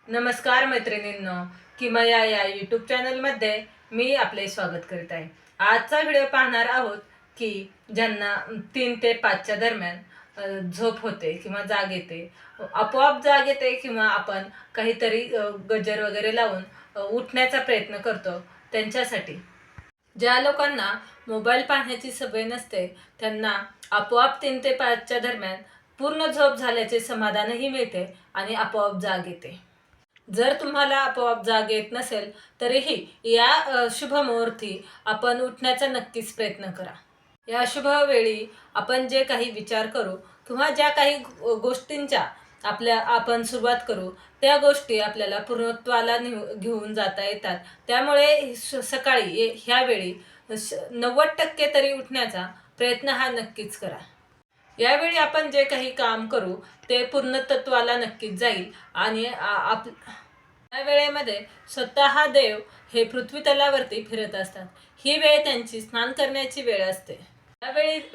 नमस्कार मैत्रिणींनो, किमया या यूट्यूब चॅनलमध्ये मी आपले स्वागत करीत आहे। आजचा व्हिडिओ पाहणार आहोत की ज्यांना 3 ते 5च्या दरम्यान झोप होते किंवा जाग येते, आपोआप जाग येते किंवा आपण काहीतरी गजर वगैरे लावून उठण्याचा प्रयत्न करतो त्यांच्यासाठी। ज्या लोकांना मोबाईल पाहण्याची सवय नसते त्यांना आपोआप 3 ते 5च्या दरम्यान पूर्ण झोप झाल्याचे समाधानही मिळते आणि आपोआप जाग येते। जर तुम्हाला आपोआप जाग येत नसेल तरीही या शुभ मुहूर्ती आपण उठण्याचा नक्कीच प्रयत्न करा। या शुभ वेळी आपण जे काही विचार करू किंवा ज्या काही गोष्टींच्या आपण सुरुवात करू त्या गोष्टी आपल्याला पूर्णत्वाला घेऊन जाता येतात। त्यामुळे सकाळी ह्या वेळी 90% तरी उठण्याचा प्रयत्न हा नक्कीच करा। यावेळी आपण जे काही काम करू ते पूर्णत्वाला नक्कीच जाईल आणि या वेळेमध्ये स्वतः देव हे पृथ्वी तलावरती फिरत असतात। ही वेळ त्यांची स्नान करण्याची वेळ असते। या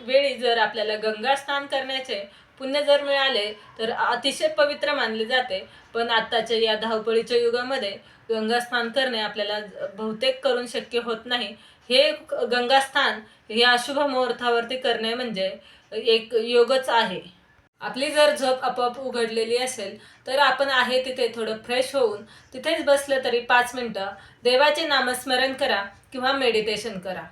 वेळी जर आपल्याला गंगा स्नान करण्याचे पुण्य जर मिळाले तर अतिशय पवित्र मानले जाते। पण आताच्या या धावपळीच्या युगामध्ये गंगा स्नान करणे आपल्याला बहुतेक करून शक्य होत नाही। हे गंगा स्नान या शुभ मुहूर्तावरती करणे म्हणजे एक योगच आहे। आपली जर झोप आपोआप उघडलेली असेल तर आपण आहे तिथे थोडं फ्रेश होऊन तिथेच बसलं तरी 5 मिनिटं देवाचे नामस्मरण करा किंवा मेडिटेशन करा।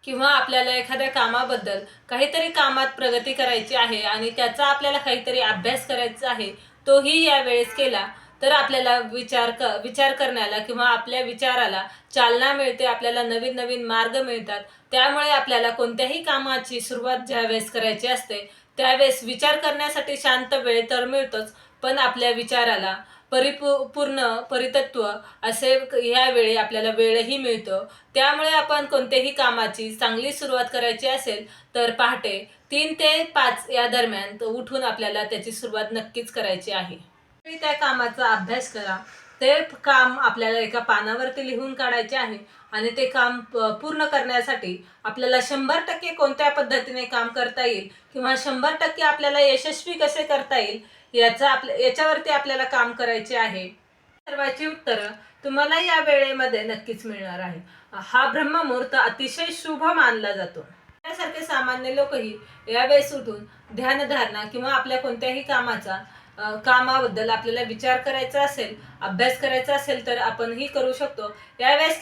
किंवा आपल्याला एखाद्या कामाबद्दल काहीतरी कामात प्रगती करायची आहे आणि त्याचा आपल्याला काहीतरी अभ्यास करायचा आहे, तोही या वेळेस केला तर आपल्याला विचार करण्याला किंवा आपल्या विचाराला चालना मिळते। आपल्याला नवीन नवीन मार्ग मिळतात। त्यामुळे आपल्याला कोणत्याही कामाची सुरुवात ज्यावेळेस करायची असते त्यावेळेस विचार करण्यासाठी शांत वेळ तर मिळतोच, पण आपल्या विचाराला परितत्व असे यावेळी आपल्याला वेळही मिळतो। त्यामुळे आपण कोणत्याही कामाची चांगली सुरुवात करायची असेल तर पहाटे 3 ते 5 या दरम्यान उठून आपल्याला त्याची सुरुवात नक्कीच करायची आहे। त्या कामाचा अभ्यास करा। ते काम आपल्याला एका पानावरती लिहून काढायचे आहे आणि ते काम पूर्ण करण्यासाठी आपल्याला 100% कोणत्या पद्धतीने काम करता येईल किंवा 100% आपल्याला यशस्वी कसे करता येईल याच्यावरती आपल्याला काम करायचे आहे। सर्वांची उत्तरं तुम्हाला या वेळेमध्ये नक्कीच मिळणार आहे। हा ब्रह्ममुहूर्त अतिशय शुभ मानला जातो। त्यासारखे सामान्य लोकही यावेळेस उठून ध्यानधारणा किंवा आपल्या कोणत्याही कामाबद्दल आपल्याला विचार करायचा असेल, अभ्यास करायचा असेल तर आपणही करू शकतो। यावेळेस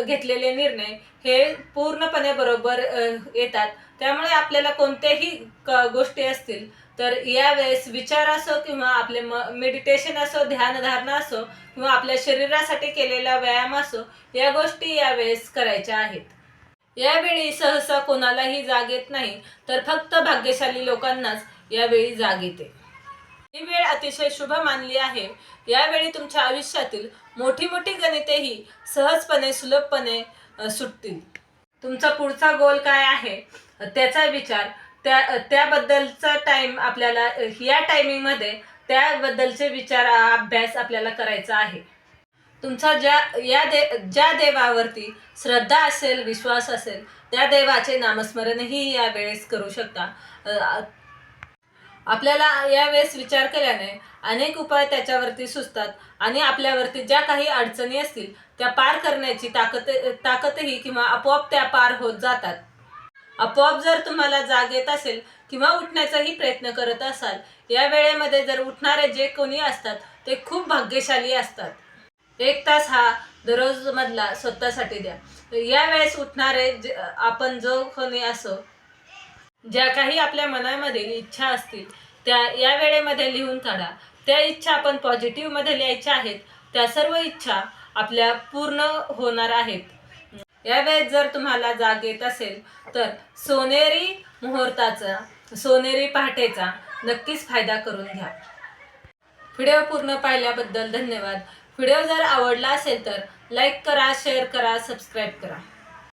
घेतलेले निर्णय हे पूर्णपणे बरोबर येतात। त्यामुळे आपल्याला कोणत्याही गोष्टी असतील तर यावेळेस विचार असो किंवा आपले मेडिटेशन असो, ध्यानधारणा असो किंवा आपल्या शरीरासाठी केलेला व्यायाम असो, या गोष्टी यावेळेस करायच्या आहेत। यावेळी सहसा कोणालाही जाग येत नाही तर फक्त भाग्यशाली लोकांनाच यावेळी जाग येते। ही वेळ अतिशय शुभ मानली आहे। यावेळी तुमच्या आयुष्यातील मोठी मोठी गणितेही सहजपणे सुलभपणे सुटतील। तुमचा पुढचा गोल काय आहे त्याचा विचार त्याबद्दलचा टाइम आपल्याला या टायमिंगमध्ये त्याबद्दलचे विचार अभ्यास आपल्याला करायचा आहे। तुमचा ज्या देवावरती श्रद्धा असेल, विश्वास असेल त्या देवाचे नामस्मरणही या वेळेस करू शकता। आपल्याला यावेळेस विचार केल्याने अनेक उपाय त्याच्यावरती सुचतात आणि आपल्यावरती ज्या काही अडचणी असतील त्या पार करण्याची ताकदही किंवा आपोआप त्या पार होत जातात। आपोआप जर तुम्हाला जाग येत असेल किंवा उठण्याचाही प्रयत्न करत असाल, या वेळेमध्ये जर उठणारे जे कोणी असतात ते खूप भाग्यशाली असतात। 1 तास हा दररोज मधला स्वतःसाठी द्या। यावेळेस उठणारे आपण जो कोणी असो, ज्या काही आपल्या मनामधील इच्छा असतील त्या या वेळेमध्ये लिहून काढा। त्या इच्छा आपण पॉझिटिव्ह मध्ये लिहायच्या आहेत। त्या सर्व इच्छा आपल्या पूर्ण होणार आहेत। यावेळेस जर तुम्हाला जाग येत असेल तर सोनेरी मुहूर्ताचा, सोनेरी पहाटेचा नक्कीच फायदा करून घ्या। व्हिडिओ पूर्ण पाहिल्याबद्दल धन्यवाद। व्हिडिओ जर आवडला असेल तर लाईक करा, शेअर करा, सबस्क्राईब करा।